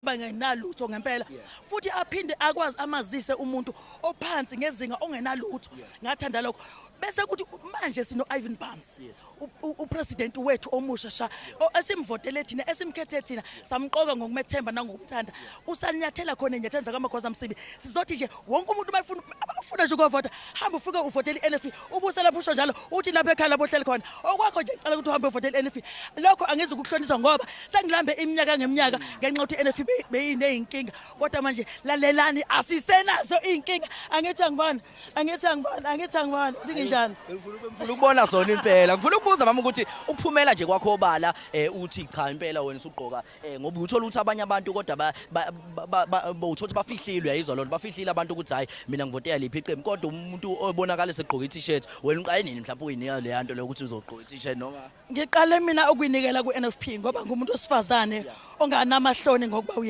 bangenalutho ngempela futhi aphinde akwazi amazise umuntu ophansi ngezinga ongenalutho ngathanda lokho bese kuthi manje sino Ivan Barnes upresident wethu omusha sha esimvotele thina esimkhethe thina samqoka ngokumethemba nangokumthanda usanyathela khona enyathelo zakaMagwaza Msibi sizothi nje wonke umuntu abafuna nje ukuvota hamba ufike uvotele iNFP ubuse lapho usho njalo uthi lapha ekhaya labohleli khona okwakho nje icala ukuthi uhambe uvotele iNFP lokho angizi ukukuhlonisa ngoba sengilambe iminyaka ngeminyaka ngenxa ukuthi iNFP beyineyinkinga kodwa manje lalelani asisenazo inkinga angithi angibani njani ngifuna ukubona zona impela ngifuna ukubuza mama ukuthi ukuphumela nje kwakho obala uthi cha impela wena usugqoka ngoba uthola ukuthi abanye abantu kodwa uthola bafihlilwe yayizo lonto bafihlile abantu ukuthi hayi mina ngivotela liphi iqembu kodwa umuntu obonakala segqoka i-t-shirt wena uqale nini mhlawumbe uyinika le yanto lokuthi uzogqoka i-t-shirt noma ngiqale mina ukuyinikela ku-NFP ngoba ngumuntu osifazane onganamahloni ngokuba